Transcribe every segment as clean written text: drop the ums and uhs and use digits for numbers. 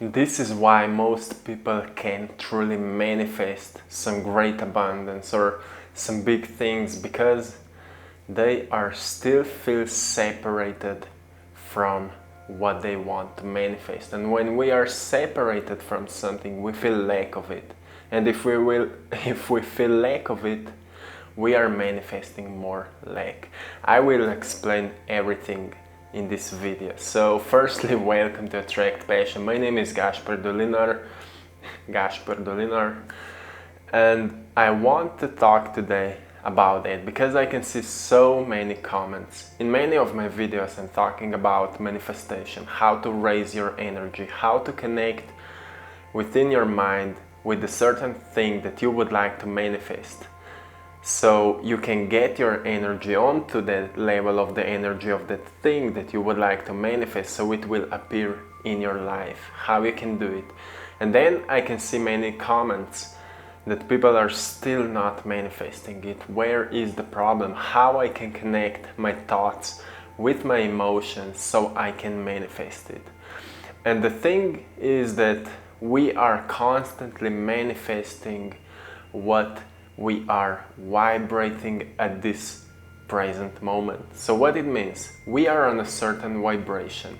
This is why most people can't truly manifest some great abundance or some big things, because they are still feel separated from what they want to manifest. And when we are separated from something, we feel lack of it. And if we feel lack of it, we are manifesting more lack. I will explain everything in this video. So firstly, welcome to AttractPassion. My name is Gaspar Dolinar, and I want to talk today about it because I can see so many comments. In many of my videos I'm talking about manifestation, how to raise your energy, how to connect within your mind with a certain thing that you would like to manifest, so you can get your energy onto the level of the energy of that thing that you would like to manifest, so it will appear in your life, how you can do it. And then I can see many comments that people are still not manifesting it. Where is the problem? How I can connect my thoughts with my emotions so I can manifest it. And the thing is that we are constantly manifesting what we are vibrating at this present moment. So what it means? We are on a certain vibration.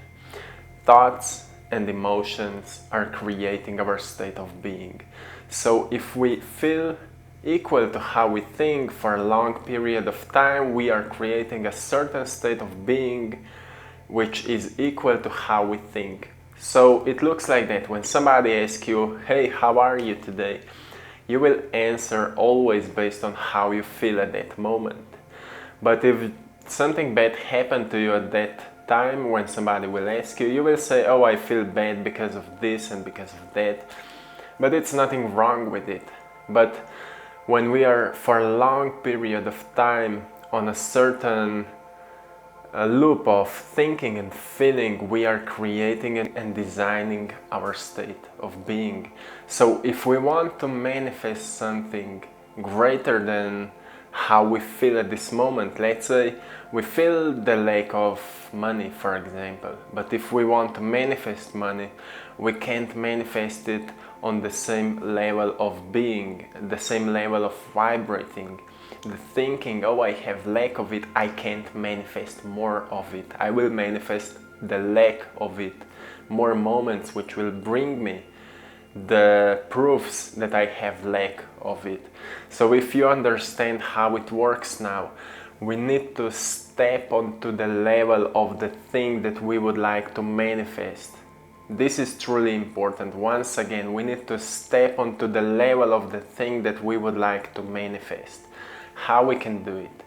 Thoughts and emotions are creating our state of being. So if we feel equal to how we think for a long period of time, we are creating a certain state of being which is equal to how we think. So it looks like that when somebody asks you, hey, how are you today? You will answer always based on how you feel at that moment. But if something bad happened to you at that time, when somebody will ask you, you will say, oh, I feel bad because of this and because of that. But it's nothing wrong with it. But when we are for a long period of time on a certain loop of thinking and feeling, we are creating and designing our state of being. So if we want to manifest something greater than how we feel at this moment, let's say we feel the lack of money, for example, but if we want to manifest money, we can't manifest it on the same level of being, the same level of vibrating. The thinking, oh, I have lack of it, I can't manifest more of it. I will manifest the lack of it, more moments which will bring me the proofs that I have lack of it. So if you understand how it works now, we need to step onto the level of the thing that we would like to manifest. This is truly important. Once again, we need to step onto the level of the thing that we would like to manifest. How we can do it?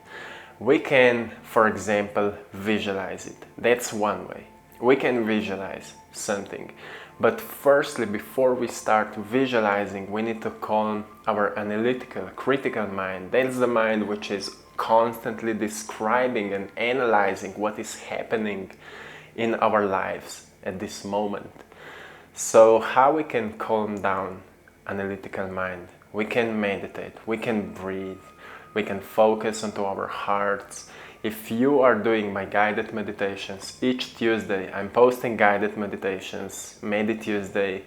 We can, for example, visualize it. That's one way. We can visualize something. But firstly, before we start visualizing, we need to calm our analytical, critical mind. That's the mind which is constantly describing and analyzing what is happening in our lives at this moment. So how we can calm down analytical mind? We can meditate, we can breathe, we can focus onto our hearts. If you are doing my guided meditations, each Tuesday I'm posting guided meditations, Tuesday,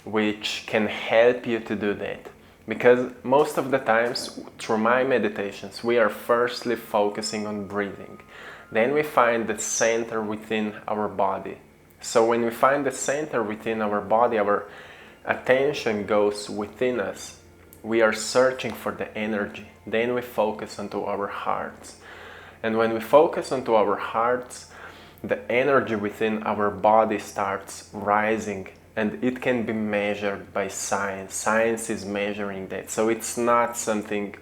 which can help you to do that. Because most of the times through my meditations, we are firstly focusing on breathing. Then we find the center within our body. So when we find the center within our body, our attention goes within us. We are searching for the energy. Then we focus onto our hearts. And when we focus onto our hearts, the energy within our body starts rising, and it can be measured by science. Science is measuring that. So it's not something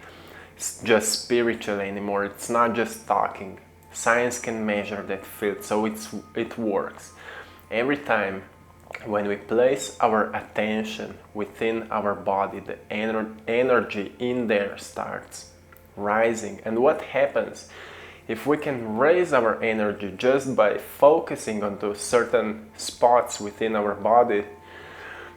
just spiritual anymore. It's not just talking. Science can measure that field, so it works. Every time when we place our attention within our body, the energy in there starts rising. And what happens? If we can raise our energy just by focusing onto certain spots within our body,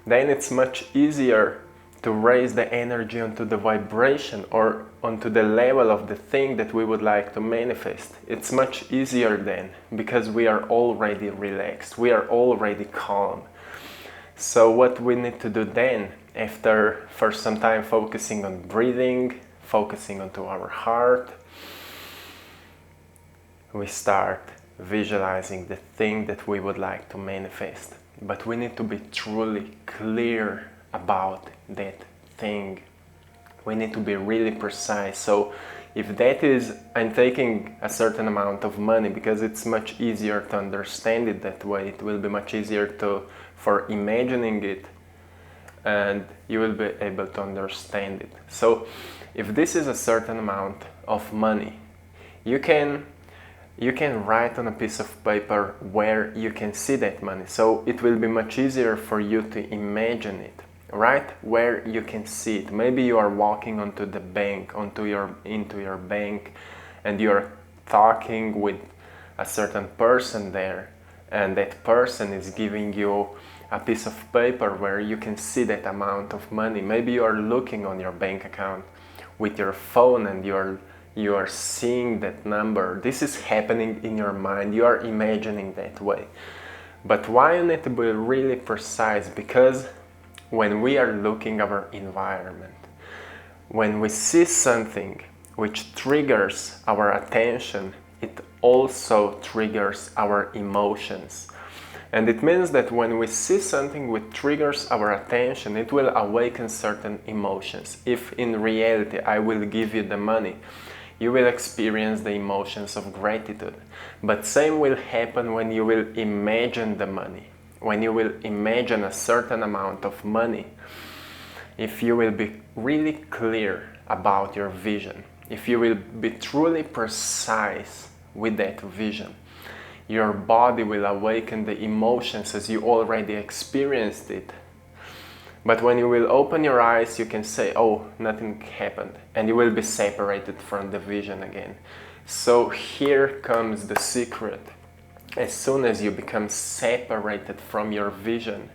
then it's much easier to raise the energy onto the vibration or onto the level of the thing that we would like to manifest. It's much easier then, because we are already relaxed, we are already calm. So what we need to do then, after for some time focusing on breathing, focusing onto our heart, we start visualizing the thing that we would like to manifest. But we need to be truly clear about that thing. We need to be really precise. So if that is, I'm taking a certain amount of money, because it's much easier to understand it that way. It will be much easier for imagining it, and you will be able to understand it. So if this is a certain amount of money, you can write on a piece of paper where you can see that money. So it will be much easier for you to imagine it, right? Where you can see it. Maybe you are walking onto the bank, into your bank, and you're talking with a certain person there, and that person is giving you a piece of paper where you can see that amount of money. Maybe you are looking on your bank account with your phone and you are seeing that number. This is happening in your mind. You are imagining that way. But why you need to be really precise? Because when we are looking at our environment, when we see something which triggers our attention, it also triggers our emotions. And it means that when we see something which triggers our attention, it will awaken certain emotions. If in reality I will give you the money, you will experience the emotions of gratitude. But same will happen when you will imagine the money. When you will imagine a certain amount of money, if you will be really clear about your vision, if you will be truly precise with that vision, your body will awaken the emotions as you already experienced it. But when you will open your eyes, you can say, oh, nothing happened, and you will be separated from the vision again. So here comes the secret. As soon as you become separated from your vision,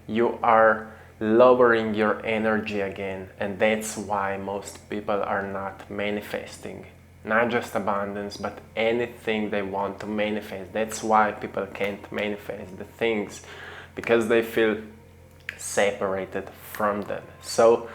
you are lowering your energy again, and that's why most people are not manifesting. Not just abundance, but anything they want to manifest. That's why people can't manifest the things, because they feel separated from them. So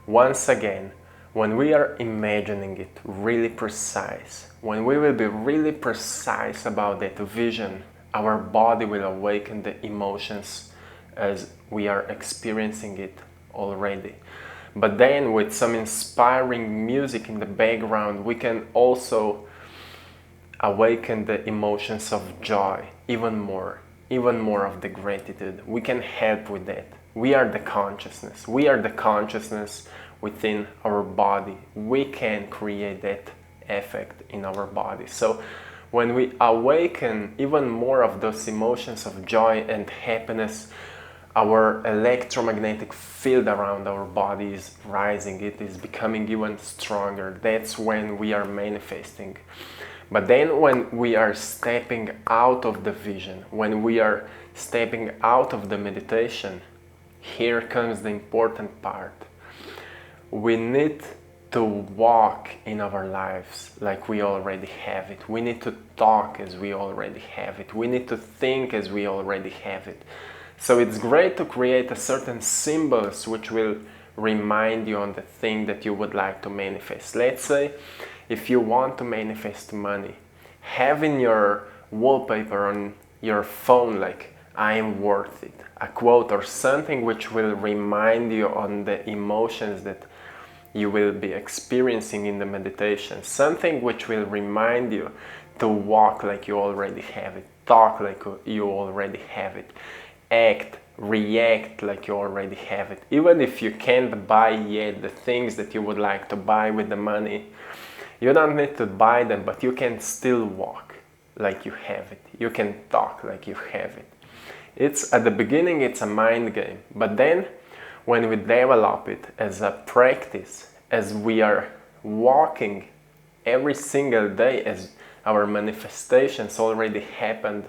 once again, when we are imagining it really precise, when we will be really precise about that vision, our body will awaken the emotions as we are experiencing it already. But then with some inspiring music in the background, we can also awaken the emotions of joy even more of the gratitude. We can help with that. We are the consciousness. We are the consciousness within our body. We can create that effect in our body. So when we awaken even more of those emotions of joy and happiness, our electromagnetic field around our body is rising. It is becoming even stronger. That's when we are manifesting. But then when we are stepping out of the vision, when we are stepping out of the meditation, here comes the important part. We need to walk in our lives like we already have it. We need to talk as we already have it. We need to think as we already have it. So it's great to create a certain symbols which will remind you on the thing that you would like to manifest. Let's say if you want to manifest money, having your wallpaper on your phone like I am worth it, a quote or something which will remind you on the emotions that you will be experiencing in the meditation, something which will remind you to walk like you already have it, talk like you already have it, act, react like you already have it. Even if you can't buy yet the things that you would like to buy with the money, you don't need to buy them, but you can still walk like you have it. You can talk like you have it. It's at the beginning, it's a mind game, but then when we develop it as a practice, as we are walking every single day, as our manifestations already happened,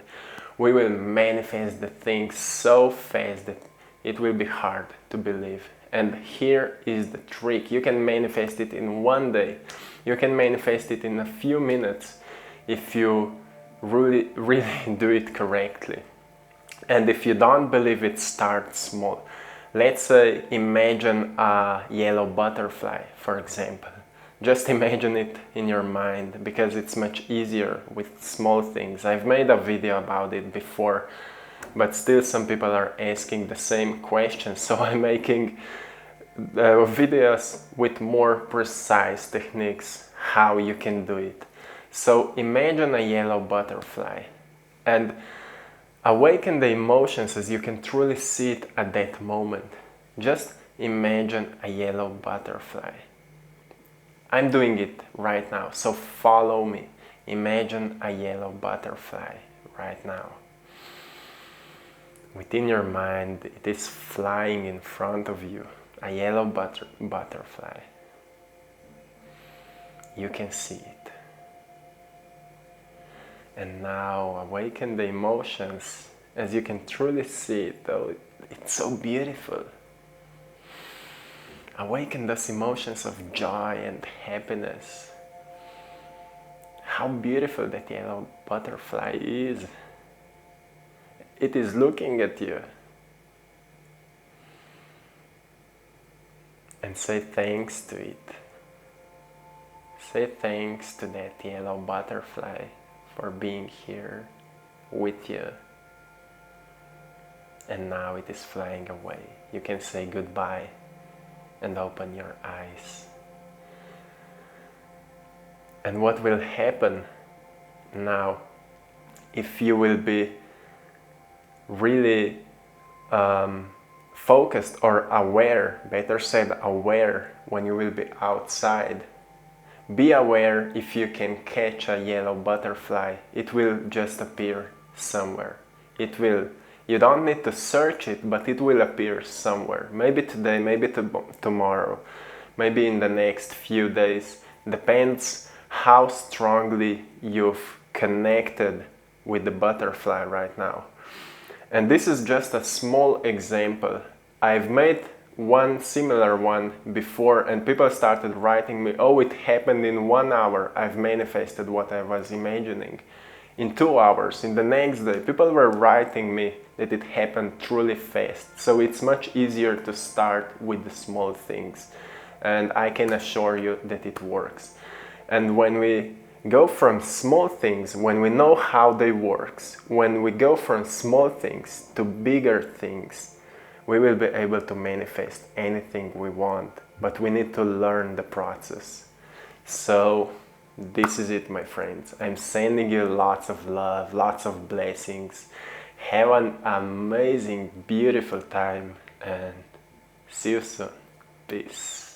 we will manifest the things so fast that it will be hard to believe. And here is the trick. You can manifest it in one day. You can manifest it in a few minutes if you really do it correctly. And if you don't believe it, start small. Let's say imagine a yellow butterfly, for example. Just imagine it in your mind, because it's much easier with small things. I've made a video about it before, but still some people are asking the same questions, so I'm making videos with more precise techniques how you can do it. So imagine a yellow butterfly and awaken the emotions as you can truly see it at that moment. Just imagine a yellow butterfly. I'm doing it right now, so follow me. Imagine a yellow butterfly right now. Within your mind, it is flying in front of you, a yellow butterfly. You can see it. And now awaken the emotions as you can truly see it, though it's so beautiful. Awaken those emotions of joy and happiness. How beautiful that yellow butterfly is. It is looking at you. And say thanks to it. Say thanks to that yellow butterfly for being here with you. And now it is flying away. You can say goodbye and open your eyes. And what will happen now, if you will be really focused or aware, better said aware, when you will be outside. Be aware if you can catch a yellow butterfly. It will just appear somewhere. It will. You don't need to search it, but it will appear somewhere. Maybe today, maybe tomorrow, maybe in the next few days. Depends how strongly you've connected with the butterfly right now. And this is just a small example. I've made one similar one before and people started writing me, oh, it happened in 1 hour. I've manifested what I was imagining. In 2 hours, in the next day, people were writing me that it happened truly fast. So it's much easier to start with the small things. And I can assure you that it works. And when we go from small things, when we know how they work, when we go from small things to bigger things, we will be able to manifest anything we want. But we need to learn the process. So this is it, my friends. I'm sending you lots of love, lots of blessings. Have an amazing, beautiful time and see you soon. Peace.